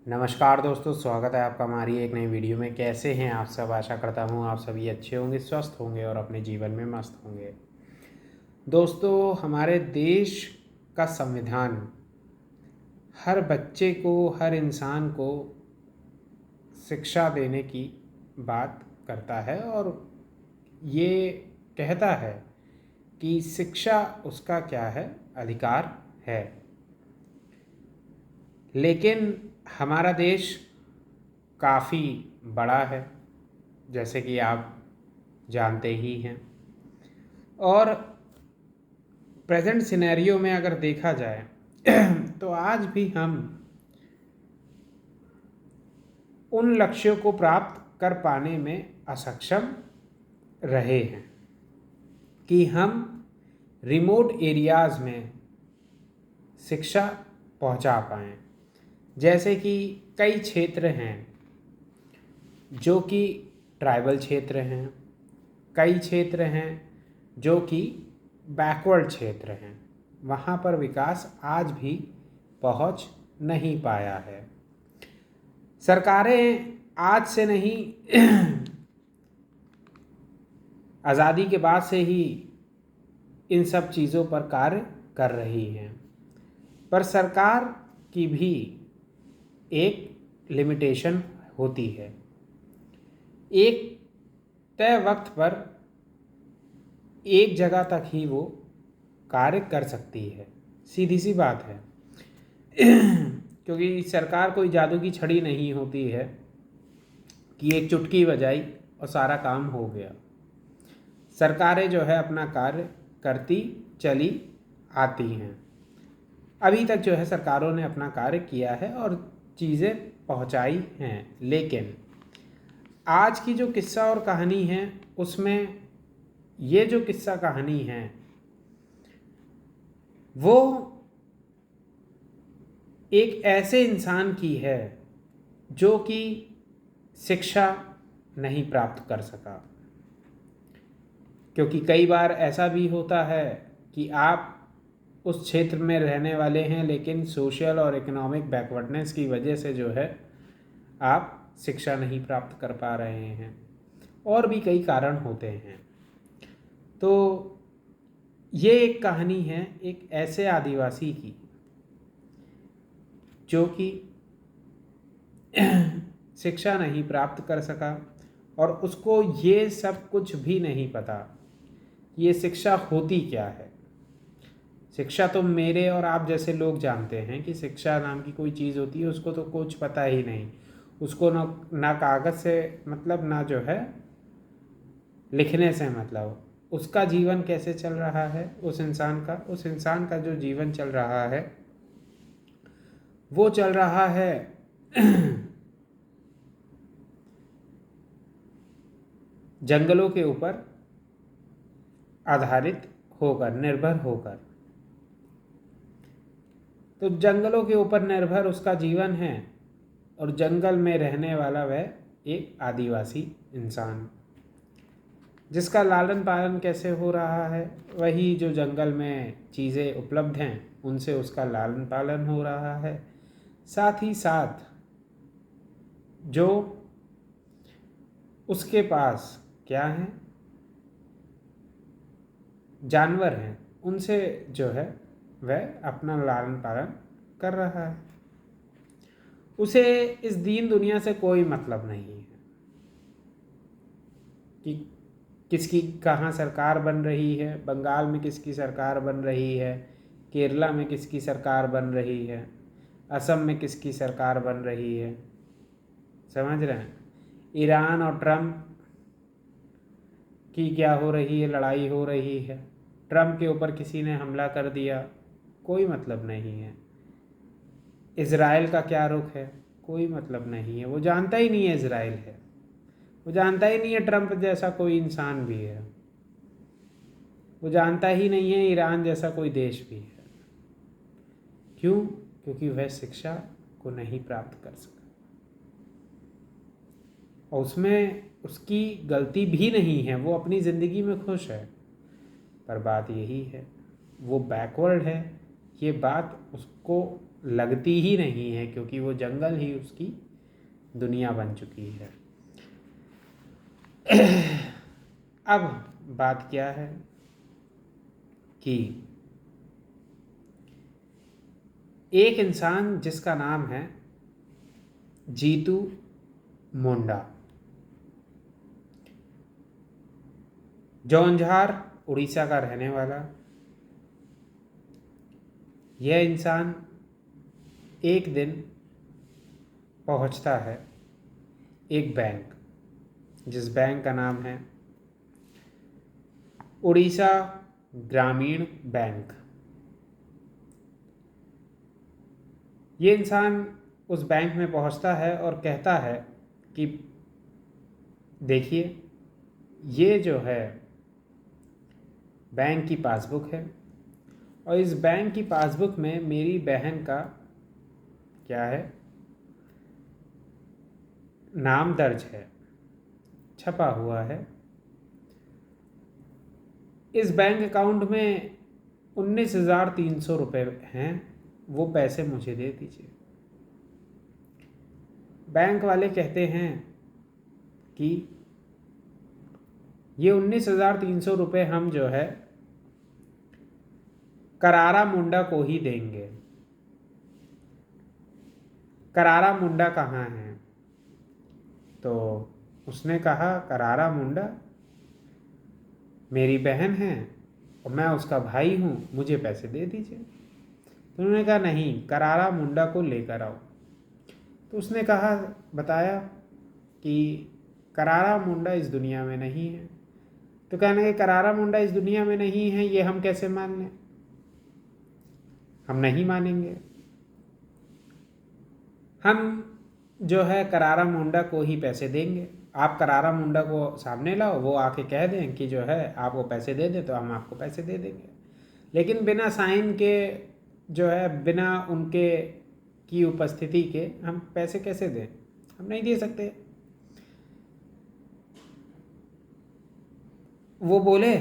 नमस्कार दोस्तों, स्वागत है आपका हमारी एक नई वीडियो में। कैसे हैं आप सब? आशा करता हूँ आप सभी अच्छे होंगे, स्वस्थ होंगे और अपने जीवन में मस्त होंगे। दोस्तों, हमारे देश का संविधान हर बच्चे को, हर इंसान को शिक्षा देने की बात करता है और ये कहता है कि शिक्षा उसका क्या है, अधिकार है। लेकिन हमारा देश काफ़ी बड़ा है, जैसे कि आप जानते ही हैं। और प्रेजेंट सिनेरियो में अगर देखा जाए तो आज भी हम उन लक्ष्यों को प्राप्त कर पाने में असक्षम रहे हैं कि हम रिमोट एरियाज़ में शिक्षा पहुंचा पाएँ। जैसे कि कई क्षेत्र हैं जो कि ट्राइबल क्षेत्र हैं, कई क्षेत्र हैं जो कि बैकवर्ड क्षेत्र हैं, वहाँ पर विकास आज भी पहुँच नहीं पाया है। सरकारें आज से नहीं आज़ादी के बाद से ही इन सब चीज़ों पर कार्य कर रही हैं, पर सरकार की भी एक लिमिटेशन होती है। एक तय वक्त पर एक जगह तक ही वो कार्य कर सकती है, सीधी सी बात है। क्योंकि सरकार कोई जादू की छड़ी नहीं होती है कि एक चुटकी बजाई और सारा काम हो गया। सरकारें जो है अपना कार्य करती चली आती हैं। अभी तक जो है सरकारों ने अपना कार्य किया है और चीज़ें पहुंचाई हैं। लेकिन आज की जो किस्सा और कहानी है उसमें ये जो किस्सा कहानी है वो एक ऐसे इंसान की है जो कि शिक्षा नहीं प्राप्त कर सका। क्योंकि कई बार ऐसा भी होता है कि आप उस क्षेत्र में रहने वाले हैं, लेकिन सोशल और इकोनॉमिक बैकवर्डनेस की वजह से जो है आप शिक्षा नहीं प्राप्त कर पा रहे हैं, और भी कई कारण होते हैं। तो ये एक कहानी है एक ऐसे आदिवासी की जो कि शिक्षा नहीं प्राप्त कर सका और उसको ये सब कुछ भी नहीं पता ये शिक्षा होती क्या है। शिक्षा तो मेरे और आप जैसे लोग जानते हैं कि शिक्षा नाम की कोई चीज़ होती है, उसको तो कुछ पता ही नहीं। उसको ना कागज़ से मतलब, ना जो है लिखने से मतलब। उसका जीवन कैसे चल रहा है, उस इंसान का जो जीवन चल रहा है वो चल रहा है जंगलों के ऊपर आधारित होकर, निर्भर होकर। तो जंगलों के ऊपर निर्भर उसका जीवन है और जंगल में रहने वाला वह एक आदिवासी इंसान, जिसका लालन पालन कैसे हो रहा है, वही जो जंगल में चीज़ें उपलब्ध हैं उनसे उसका लालन पालन हो रहा है। साथ ही साथ जो उसके पास क्या है, जानवर हैं, उनसे जो है वह अपना लालन पालन कर रहा है। उसे इस दीन दुनिया से कोई मतलब नहीं है कि किसकी कहाँ सरकार बन रही है। बंगाल में किसकी सरकार बन रही है, केरला में किसकी सरकार बन रही है, असम में किसकी सरकार बन रही है, समझ रहे हैं। ईरान और ट्रम्प की क्या हो रही है, लड़ाई हो रही है। ट्रम्प के ऊपर किसी ने हमला कर दिया, कोई मतलब नहीं है। इज़राइल का क्या रुख है, कोई मतलब नहीं है। वो जानता ही नहीं है इज़राइल है, वो जानता ही नहीं है ट्रम्प जैसा कोई इंसान भी है, वो जानता ही नहीं है ईरान जैसा कोई देश भी है। क्यों? क्योंकि वह शिक्षा को नहीं प्राप्त कर सका और उसमें उसकी गलती भी नहीं है, वो अपनी ज़िंदगी में खुश है। पर बात यही है, वो बैकवर्ड है, ये बात उसको लगती ही नहीं है, क्योंकि वो जंगल ही उसकी दुनिया बन चुकी है। अब बात क्या है कि एक इंसान जिसका नाम है जीतू मुंडा, जौनझार उड़ीसा का रहने वाला, यह इंसान एक दिन पहुंचता है एक बैंक, जिस बैंक का नाम है उड़ीसा ग्रामीण बैंक। ये इंसान उस बैंक में पहुंचता है और कहता है कि देखिए, ये जो है बैंक की पासबुक है, और इस बैंक की पासबुक में मेरी बहन का क्या है, नाम दर्ज है, छपा हुआ है। इस बैंक अकाउंट में 19,300 रुपये हैं, वो पैसे मुझे दे दीजिए। बैंक वाले कहते हैं कि ये 19,300 रुपये हम जो है करारा मुंडा को ही देंगे। करारा मुंडा कहाँ है? तो उसने कहा, करारा मुंडा मेरी बहन है और मैं उसका भाई हूँ, मुझे पैसे दे दीजिए। तो उन्होंने कहा नहीं, करारा मुंडा को लेकर आओ। तो उसने कहा, बताया कि करारा मुंडा इस दुनिया में नहीं है। तो कहने लगे, करारा मुंडा इस दुनिया में नहीं है, ये हम कैसे मान लें? हम नहीं मानेंगे। हम जो है करारा मुंडा को ही पैसे देंगे। आप करारा मुंडा को सामने लाओ, वो आके कह दें कि जो है आपको पैसे दे दे, तो हम आपको पैसे दे देंगे। लेकिन बिना साइन के जो है, बिना उनके की उपस्थिति के हम पैसे कैसे दें? हम नहीं दे सकते। वो बोले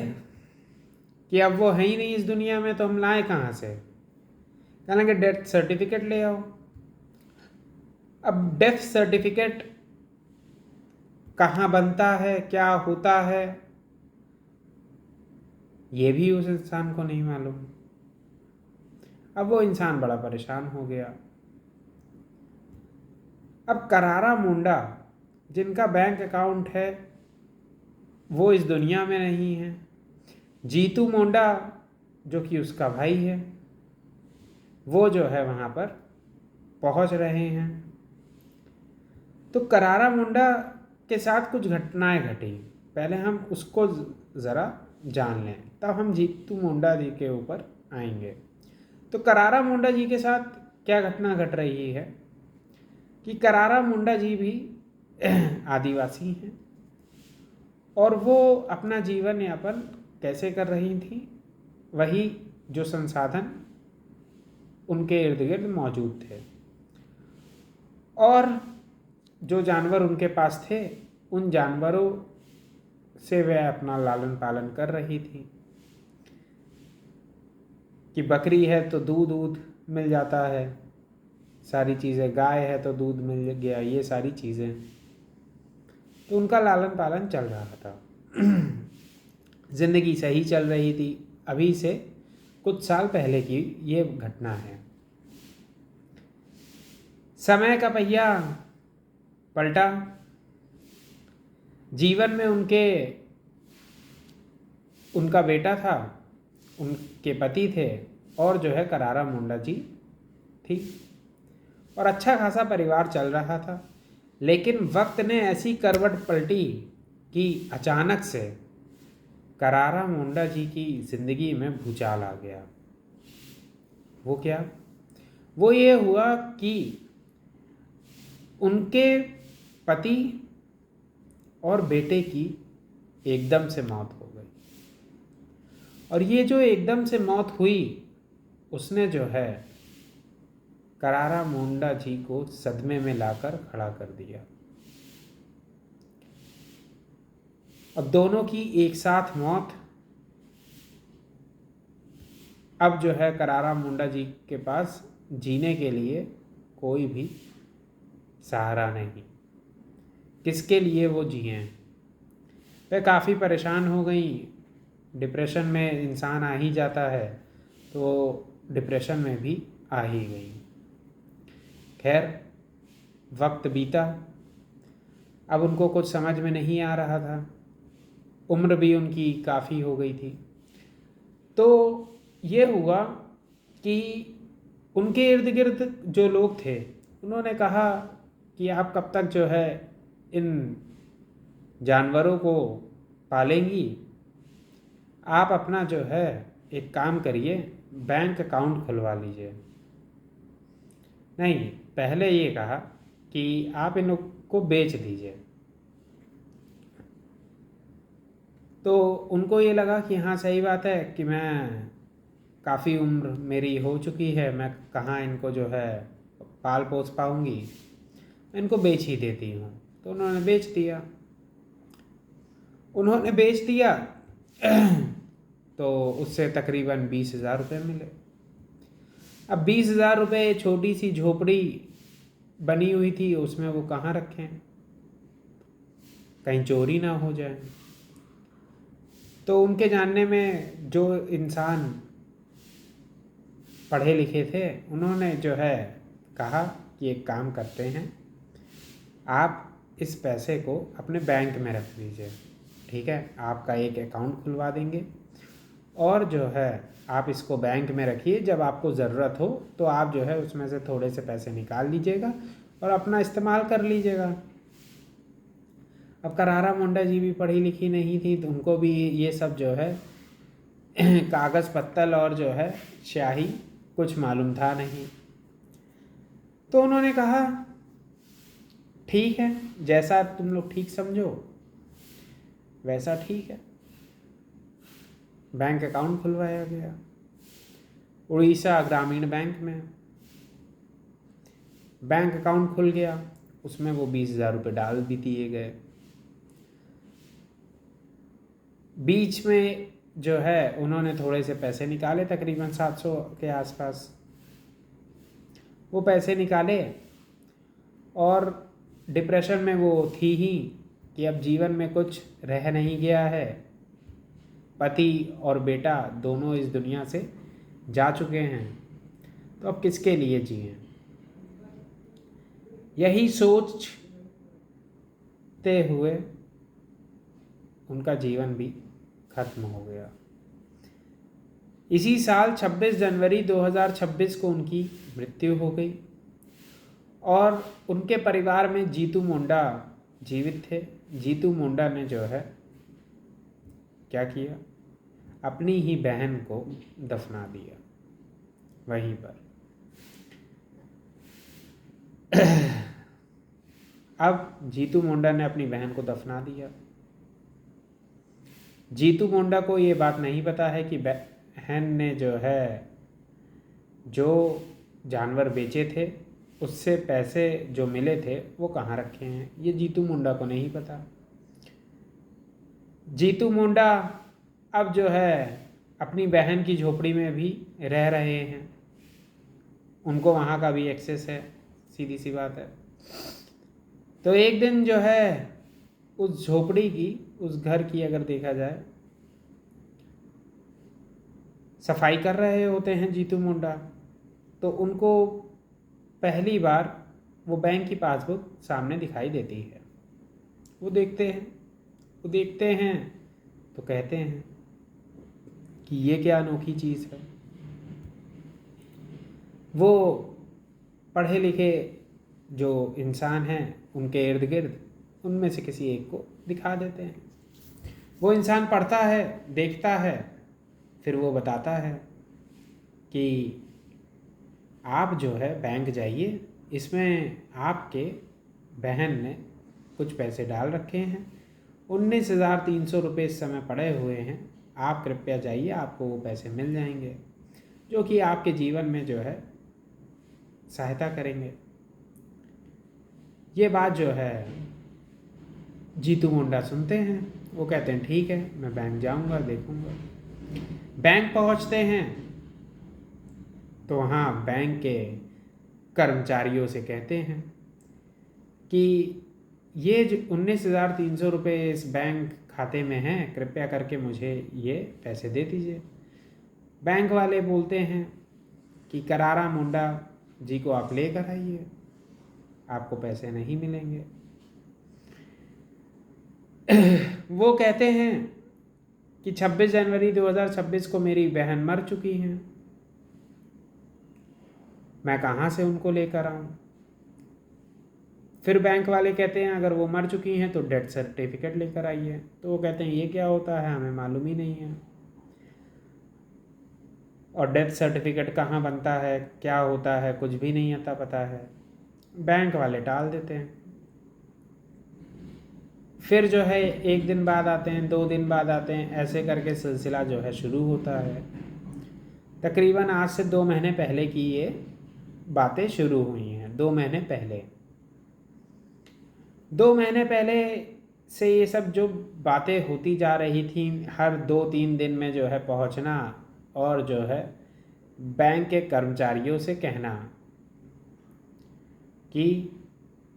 कि अब वो है ही नहीं इस दुनिया में, तो हम लाए कहाँ से? कहने लगे, डेथ सर्टिफिकेट ले आओ। अब डेथ सर्टिफिकेट कहाँ बनता है, क्या होता है, ये भी उस इंसान को नहीं मालूम। अब वो इंसान बड़ा परेशान हो गया। अब करारा मुंडा जिनका बैंक अकाउंट है वो इस दुनिया में नहीं है। जीतू मुंडा जो कि उसका भाई है, वो जो है वहाँ पर पहुँच रहे हैं। तो करारा मुंडा के साथ कुछ घटनाएं घटी, पहले हम उसको ज़रा जान लें, तब हम जीतू मुंडा जी के ऊपर आएंगे। तो करारा मुंडा जी के साथ क्या घटना घट रही है कि करारा मुंडा जी भी आदिवासी हैं, और वो अपना जीवन यापन कैसे कर रही थी, वही जो संसाधन उनके इर्द गिर्द मौजूद थे, और जो जानवर उनके पास थे उन जानवरों से वह अपना लालन पालन कर रही थी। कि बकरी है तो दूध मिल जाता है, सारी चीज़ें, गाय है तो दूध मिल गया, ये सारी चीज़ें, तो उनका लालन पालन चल रहा था। ज़िंदगी सही चल रही थी। अभी से कुछ साल पहले की ये घटना है। समय का पहिया पलटा। जीवन में उनका बेटा था, उनके पति थे, और जो है करारा मुंडा जी थी, और अच्छा खासा परिवार चल रहा था। लेकिन वक्त ने ऐसी करवट पलटी कि अचानक से करारा मुंडा जी की ज़िंदगी में भूचाल आ गया। वो क्या? वो ये हुआ कि उनके पति और बेटे की एकदम से मौत हो गई, और ये जो एकदम से मौत हुई उसने जो है करारा मुंडा जी को सदमे में लाकर खड़ा कर दिया। अब दोनों की एक साथ मौत। अब जो है करारा मुंडा जी के पास जीने के लिए कोई भी सहारा नहीं। किसके लिए वो जिए? वह काफ़ी परेशान हो गई। डिप्रेशन में इंसान आ ही जाता है, तो डिप्रेशन में भी आ ही गई। खैर, वक्त बीता। अब उनको कुछ समझ में नहीं आ रहा था। उम्र भी उनकी काफ़ी हो गई थी। तो ये हुआ कि उनके इर्द गिर्द जो लोग थे उन्होंने कहा कि आप कब तक जो है इन जानवरों को पालेंगी? आप अपना जो है एक काम करिए, बैंक अकाउंट खुलवा लीजिए। नहीं, पहले ये कहा कि आप इनको बेच दीजिए। तो उनको ये लगा कि हाँ सही बात है कि मैं काफ़ी उम्र मेरी हो चुकी है, मैं कहाँ इनको जो है पाल पोस पाऊँगी, मैं इनको बेच ही देती हूँ। तो उन्होंने बेच दिया। तो उससे तकरीबन 20,000 रुपये मिले। अब 20,000 रुपये छोटी सी झोपड़ी बनी हुई थी, उसमें वो कहाँ रखें, कहीं चोरी ना हो जाए। तो उनके जानने में जो इंसान पढ़े लिखे थे उन्होंने जो है कहा कि एक काम करते हैं, आप इस पैसे को अपने बैंक में रख लीजिए, ठीक है, आपका एक अकाउंट खुलवा देंगे और जो है आप इसको बैंक में रखिए, जब आपको ज़रूरत हो तो आप जो है उसमें से थोड़े से पैसे निकाल लीजिएगा और अपना इस्तेमाल कर लीजिएगा। अब करारा मुंडा जी भी पढ़ी लिखी नहीं थी, तो उनको भी ये सब जो है कागज़ पत्तल और जो है स्याही कुछ मालूम था नहीं। तो उन्होंने कहा ठीक है, जैसा तुम लोग ठीक समझो वैसा ठीक है। बैंक अकाउंट खुलवाया गया उड़ीसा ग्रामीण बैंक में। बैंक अकाउंट खुल गया, उसमें वो 20,000 रुपये डाल भी दिए गए। बीच में जो है उन्होंने थोड़े से पैसे निकाले, तकरीबन 700 के आसपास वो पैसे निकाले। और डिप्रेशन में वो थी ही कि अब जीवन में कुछ रह नहीं गया है, पति और बेटा दोनों इस दुनिया से जा चुके हैं, तो अब किसके लिए जिएं। यही सोचते हुए उनका जीवन भी खत्म हो गया। इसी साल 26 जनवरी 2026 को उनकी मृत्यु हो गई। और उनके परिवार में जीतू मुंडा जीवित थे। जीतू मुंडा ने जो है क्या किया, अपनी ही बहन को दफना दिया वहीं पर। अब जीतू मुंडा ने अपनी बहन को दफना दिया। जीतू मुंडा को ये बात नहीं पता है कि बहन ने जो है जो जानवर बेचे थे उससे पैसे जो मिले थे वो कहाँ रखे हैं, ये जीतू मुंडा को नहीं पता। जीतू मुंडा अब जो है अपनी बहन की झोपड़ी में भी रह रहे हैं, उनको वहाँ का भी एक्सेस है, सीधी सी बात है। तो एक दिन जो है उस झोपड़ी की, उस घर की अगर देखा जाए, सफाई कर रहे होते हैं जीतू मुंडा। तो उनको पहली बार वो बैंक की पासबुक सामने दिखाई देती है। वो देखते हैं तो कहते हैं कि ये क्या अनोखी चीज़ है। वो पढ़े लिखे जो इंसान हैं उनके इर्द गिर्द उनमें से किसी एक को दिखा देते हैं। वो इंसान पढ़ता है, देखता है, फिर वो बताता है कि आप जो है बैंक जाइए, इसमें आपके बहन ने कुछ पैसे डाल रखे हैं, 19,300 रुपये इस समय पड़े हुए हैं, आप कृपया जाइए, आपको वो पैसे मिल जाएंगे जो कि आपके जीवन में जो है सहायता करेंगे। ये बात जो है जीतू मुंडा सुनते हैं। वो कहते हैं ठीक है, मैं बैंक जाऊंगा, देखूंगा। बैंक पहुंचते हैं तो वहाँ बैंक के कर्मचारियों से कहते हैं कि ये जो 19,300 रुपये इस बैंक खाते में हैं, कृपया करके मुझे ये पैसे दे दीजिए। बैंक वाले बोलते हैं कि करारा मुंडा जी को आप लेकर आइए, आपको पैसे नहीं मिलेंगे। वो कहते हैं कि 26 जनवरी 2026 को मेरी बहन मर चुकी हैं, मैं कहाँ से उनको लेकर आऊँ। फिर बैंक वाले कहते हैं अगर वो मर चुकी हैं तो डेथ सर्टिफिकेट लेकर आइए। तो वो कहते हैं ये क्या होता है, हमें मालूम ही नहीं है, और डेथ सर्टिफिकेट कहाँ बनता है, क्या होता है, कुछ भी नहीं आता पता है। बैंक वाले टाल देते हैं। फिर जो है 1 दिन बाद आते हैं, 2 दिन बाद आते हैं, ऐसे करके सिलसिला जो है शुरू होता है। तकरीबन आज से 2 महीने पहले की ये बातें शुरू हुई हैं। 2 महीने पहले 2 महीने पहले से ये सब जो बातें होती जा रही थी, हर 2-3 दिन में जो है पहुंचना और जो है बैंक के कर्मचारियों से कहना कि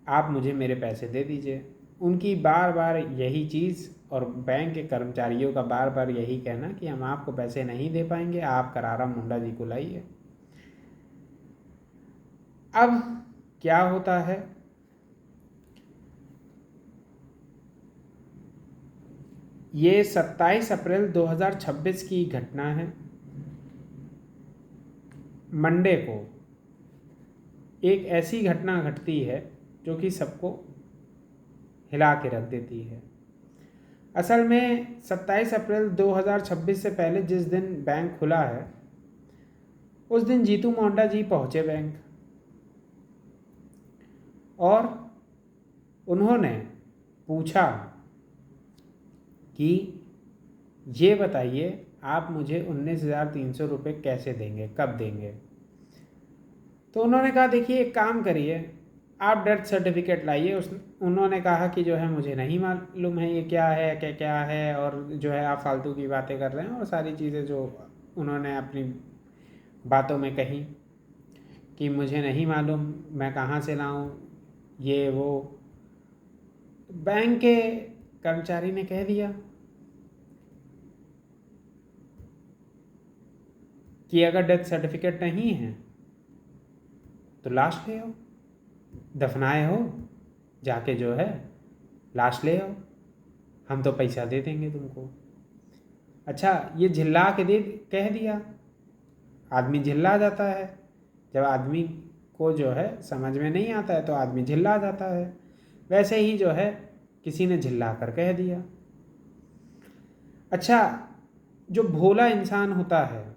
आप मुझे मेरे पैसे दे दीजिए। उनकी बार बार यही चीज़ और बैंक के कर्मचारियों का बार बार यही कहना कि हम आपको पैसे नहीं दे पाएंगे, आप करारा मुंडा जी को लाइए। अब क्या होता है, ये 27 अप्रैल 2026 की घटना है। मंडे को एक ऐसी घटना घटती है जो कि सबको हिला के रख देती है। असल में 27 अप्रैल 2026 से पहले जिस दिन बैंक खुला है, उस दिन जीतू मोंडा जी पहुंचे बैंक और उन्होंने पूछा कि ये बताइए आप मुझे 19,300 रुपये कैसे देंगे, कब देंगे। तो उन्होंने कहा देखिए एक काम करिए, आप डेथ सर्टिफिकेट लाइए। उन्होंने कहा कि जो है मुझे नहीं मालूम है ये क्या है, क्या क्या है, और जो है आप फालतू की बातें कर रहे हैं, और सारी चीज़ें जो उन्होंने अपनी बातों में कही कि मुझे नहीं मालूम, मैं कहाँ से लाऊं, ये वो। बैंक के कर्मचारी ने कह दिया कि अगर डेथ सर्टिफिकेट नहीं है तो लाश ले आओ, दफनाए हो जाके जो है लाश ले आओ, हम तो पैसा दे देंगे तुमको। अच्छा, ये झिल्ला के दे कह दिया। आदमी झिल्ला जाता है, जब आदमी को जो है समझ में नहीं आता है तो आदमी झिल्ला जाता है। वैसे ही जो है किसी ने झिल्ला कर कह दिया। अच्छा, जो भोला इंसान होता है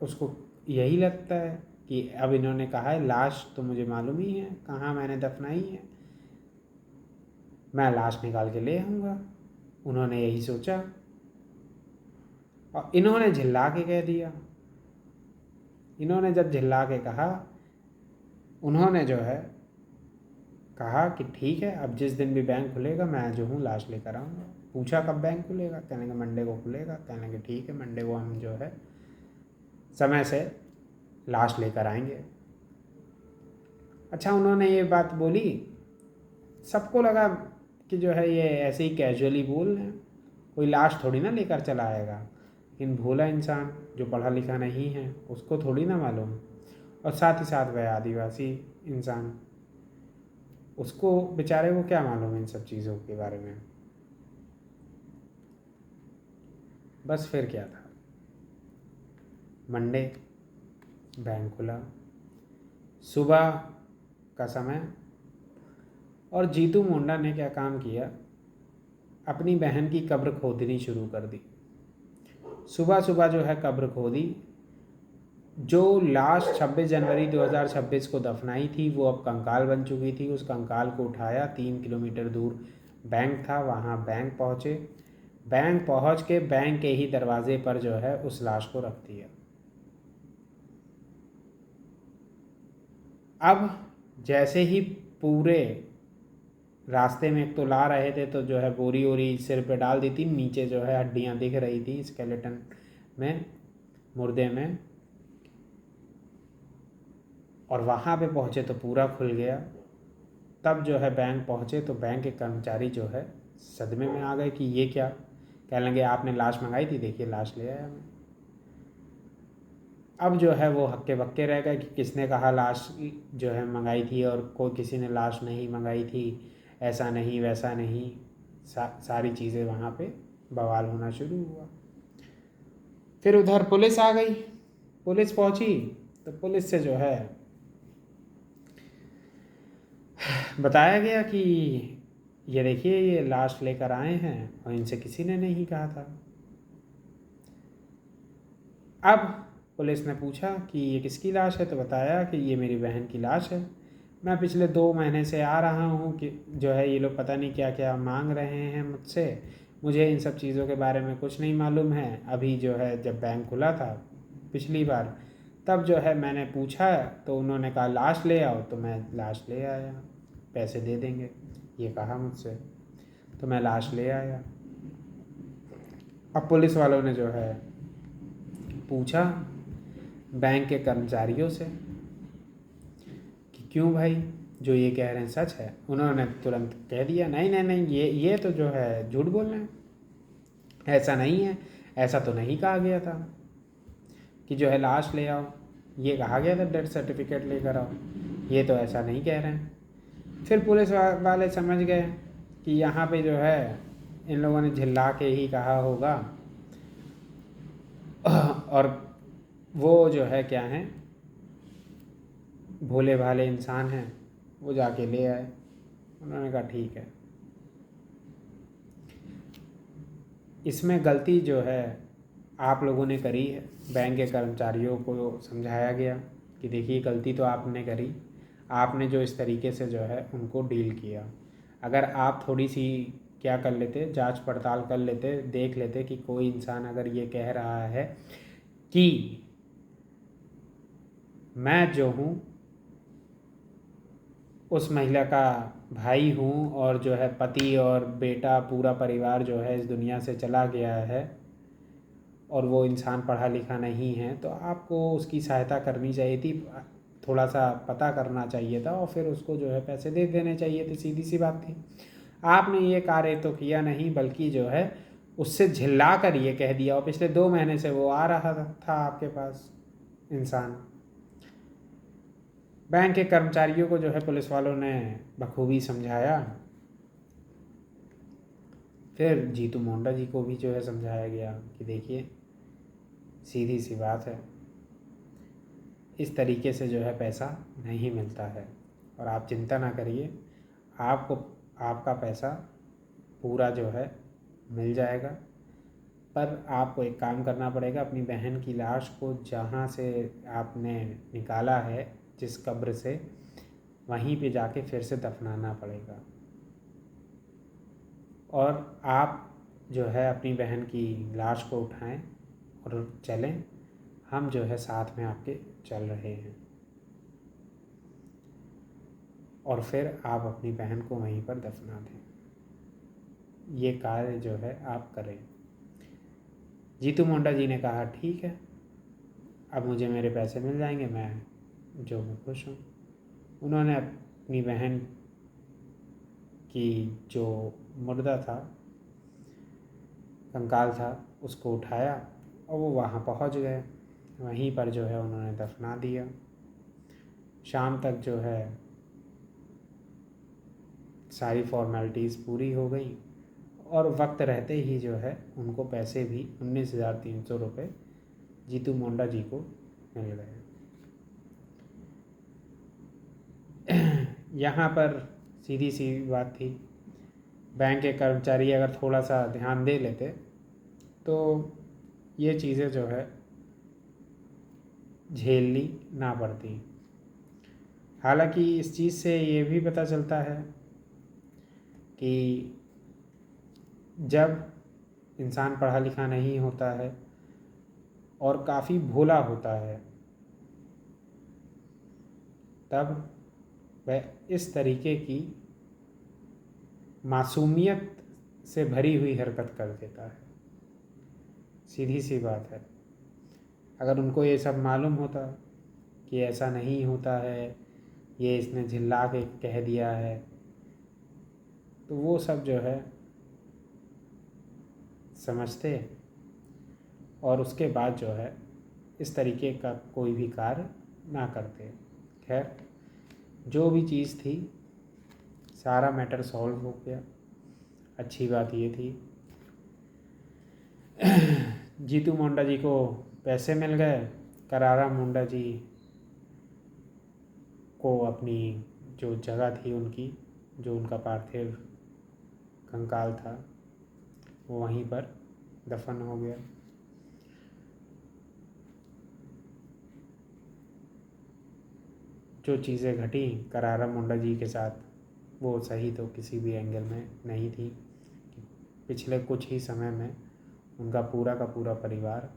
उसको यही लगता है कि अब इन्होंने कहा है लाश तो मुझे मालूम ही है कहाँ मैंने दफनाई है, मैं लाश निकाल के ले आऊँगा। उन्होंने यही सोचा और इन्होंने झिल्ला के कह दिया। इन्होंने जब झिल्ला के कहा, उन्होंने जो है कहा कि ठीक है, अब जिस दिन भी बैंक खुलेगा मैं जो हूँ लाश लेकर आऊँगा। पूछा कब बैंक खुलेगा, कहने के मंडे को खुलेगा। कहने के ठीक है, मंडे को हम जो है समय से लाश लेकर आएंगे। अच्छा, उन्होंने ये बात बोली, सबको लगा कि जो है ये ऐसे ही कैजुअली बोल रहे हैं, कोई लाश थोड़ी ना लेकर चला आएगा। लेकिन भोला इंसान जो पढ़ा लिखा नहीं है उसको थोड़ी ना मालूम, और साथ ही साथ वह आदिवासी इंसान, उसको बेचारे को क्या मालूम इन सब चीज़ों के बारे में। बस फिर क्या था, मंडे बैंक खुला, सुबह का समय, और जीतू मुंडा ने क्या काम किया, अपनी बहन की कब्र खोदनी शुरू कर दी। सुबह सुबह जो है कब्र खोदी। जो लाश 26 जनवरी 2026 को दफनाई थी वो अब कंकाल बन चुकी थी। उस कंकाल को उठाया, 3 किलोमीटर दूर बैंक था, वहाँ बैंक पहुँचे। बैंक पहुँच के बैंक के ही दरवाजे पर जो है उस लाश को रख दिया। अब जैसे ही पूरे रास्ते में एक तो ला रहे थे तो जो है बोरी वोरी सिर पे डाल दी थी, नीचे जो है हड्डियाँ दिख रही थी स्केलेटन में, मुर्दे में। और वहाँ पे पहुँचे तो पूरा खुल गया। तब जो है बैंक पहुँचे तो बैंक के कर्मचारी जो है सदमे में आ गए कि ये क्या। कहने लगे आपने लाश मंगाई थी, देखिए लाश ले आया मैं। अब जो है वो हक्के बक्के रह गए कि किसने कहा लाश जो है मंगाई थी और कोई किसी ने लाश नहीं मंगाई थी, ऐसा नहीं वैसा नहीं। सारी चीज़ें वहाँ पे बवाल होना शुरू हुआ। फिर उधर पुलिस आ गई, पुलिस पहुँची तो पुलिस से जो है बताया गया कि ये देखिए ये लाश लेकर आए हैं और इनसे किसी ने नहीं कहा था। अब पुलिस ने पूछा कि ये किसकी लाश है, तो बताया कि ये मेरी बहन की लाश है। मैं पिछले 2 महीने से आ रहा हूँ कि जो है ये लोग पता नहीं क्या क्या मांग रहे हैं मुझसे, मुझे इन सब चीज़ों के बारे में कुछ नहीं मालूम है। अभी जो है जब बैंक खुला था पिछली बार, तब जो है मैंने पूछा तो उन्होंने कहा लाश ले आओ, तो मैं लाश ले आया, पैसे दे देंगे ये कहा मुझसे, तो मैं लाश ले आया। अब पुलिस वालों ने जो है पूछा बैंक के कर्मचारियों से कि क्यों भाई जो ये कह रहे हैं सच है। उन्होंने तुरंत कह दिया नहीं नहीं नहीं, ये तो जो है झूठ बोल रहे हैं, ऐसा नहीं है, ऐसा तो नहीं कहा गया था कि जो है लाश ले आओ, ये कहा गया था डेथ सर्टिफिकेट लेकर आओ, ये तो ऐसा नहीं कह रहे हैं। फिर पुलिस वाले समझ गए कि यहाँ पे जो है इन लोगों ने झिल्ला के ही कहा होगा, और वो जो है क्या है भोले भाले इंसान हैं, वो जाके ले आए। उन्होंने कहा ठीक है। इसमें गलती जो है आप लोगों ने करी है। बैंक के कर्मचारियों को समझाया गया कि देखिए गलती तो आपने करी, आपने जो इस तरीके से जो है उनको डील किया। अगर आप थोड़ी सी क्या कर लेते, जांच पड़ताल कर लेते, देख लेते कि कोई इंसान अगर ये कह रहा है कि मैं जो हूँ उस महिला का भाई हूँ और जो है पति और बेटा पूरा परिवार जो है इस दुनिया से चला गया है और वो इंसान पढ़ा लिखा नहीं है, तो आपको उसकी सहायता करनी चाहिए थी, थोड़ा सा पता करना चाहिए था और फिर उसको जो है पैसे दे देने चाहिए थे, सीधी सी बात थी। आपने ये कार्य तो किया नहीं, बल्कि जो है उससे झिल्ला कर ये कह दिया, और पिछले 2 महीने से वो आ रहा था आपके पास इंसान। बैंक के कर्मचारियों को जो है पुलिस वालों ने बखूबी समझाया। फिर जीतू मोंडा जी को भी जो है समझाया गया कि देखिए सीधी सी बात है, इस तरीके से जो है पैसा नहीं मिलता है और आप चिंता ना करिए, आपको आपका पैसा पूरा जो है मिल जाएगा। पर आपको एक काम करना पड़ेगा, अपनी बहन की लाश को जहाँ से आपने निकाला है जिस कब्र से, वहीं पे जाके फिर से दफनाना पड़ेगा। और आप जो है अपनी बहन की लाश को उठाएं और चलें, हम जो है साथ में आपके चल रहे हैं। और फिर आप अपनी बहन को वहीं पर दफना दें, ये कार्य जो है आप करें। जीतू मोंडा जी ने कहा ठीक है, अब मुझे मेरे पैसे मिल जाएंगे, मैं खुश हूँ। उन्होंने अपनी बहन की जो मुर्दा था, कंकाल था, उसको उठाया और वो वहाँ पहुँच गए। वहीं पर जो है उन्होंने दफना दिया। शाम तक जो है सारी फॉर्मेलिटीज़ पूरी हो गई और वक्त रहते ही जो है उनको पैसे भी 19,300 रुपये जीतू मोंडा जी को मिल गए। यहाँ पर सीधी सी बात थी, बैंक के कर्मचारी अगर थोड़ा सा ध्यान दे लेते तो ये चीज़ें जो है झेलनी ना पड़ती। हालांकि इस चीज़ से ये भी पता चलता है कि जब इंसान पढ़ा लिखा नहीं होता है और काफ़ी भोला होता है, तब वह इस तरीके की मासूमियत से भरी हुई हरकत कर देता है। सीधी सी बात है, अगर उनको ये सब मालूम होता कि ऐसा नहीं होता है, ये इसने झिल्ला के कह दिया है, तो वो सब जो है समझते और उसके बाद जो है इस तरीके का कोई भी कार्य ना करते। खैर, जो भी चीज़ थी सारा मैटर सॉल्व हो गया। अच्छी बात ये थी जीतू मुंडा जी को पैसे मिल गए, करारा मुंडा जी को अपनी जो जगह थी उनकी, जो उनका पार्थिव कंकाल था, वो वहीं पर दफन हो गया। जो चीज़ें घटी करारा मुंडा जी के साथ वो सही तो किसी भी एंगल में नहीं थी। पिछले कुछ ही समय में उनका पूरा का पूरा परिवार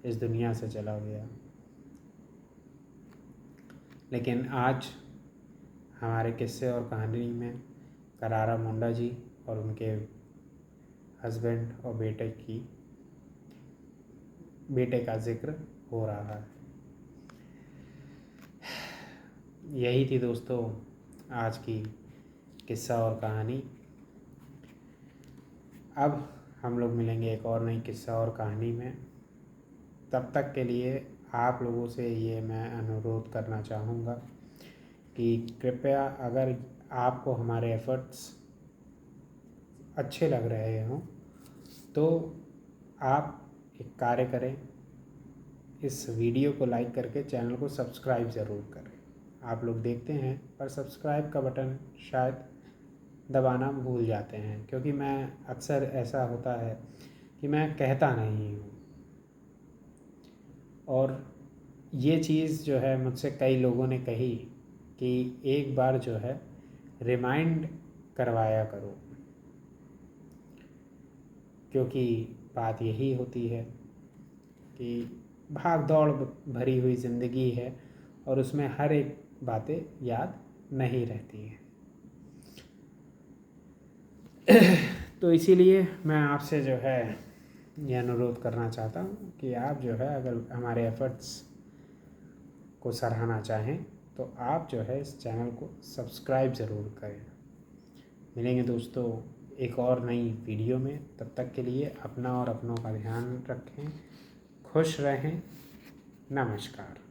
इस दुनिया से चला गया। लेकिन आज हमारे किस्से और कहानी में करारा मुंडा जी और उनके हस्बैंड और बेटे का जिक्र हो रहा है। यही थी दोस्तों आज की किस्सा और कहानी। अब हम लोग मिलेंगे एक और नई किस्सा और कहानी में। तब तक के लिए आप लोगों से ये मैं अनुरोध करना चाहूँगा कि कृपया अगर आपको हमारे एफ़र्ट्स अच्छे लग रहे हों तो आप एक कार्य करें, इस वीडियो को लाइक करके चैनल को सब्सक्राइब ज़रूर करें। आप लोग देखते हैं पर सब्सक्राइब का बटन शायद दबाना भूल जाते हैं, क्योंकि मैं अक्सर ऐसा होता है कि मैं कहता नहीं हूँ। और ये चीज़ जो है मुझसे कई लोगों ने कही कि एक बार जो है रिमाइंड करवाया करो, क्योंकि बात यही होती है कि भाग दौड़ भरी हुई ज़िंदगी है और उसमें हर एक बातें याद नहीं रहती हैं। तो इसीलिए मैं आपसे जो है ये अनुरोध करना चाहता हूँ कि आप जो है अगर हमारे एफ़र्ट्स को सराहना चाहें तो आप जो है इस चैनल को सब्सक्राइब ज़रूर करें। मिलेंगे दोस्तों एक और नई वीडियो में। तब तक के लिए अपना और अपनों का ध्यान रखें, खुश रहें। नमस्कार।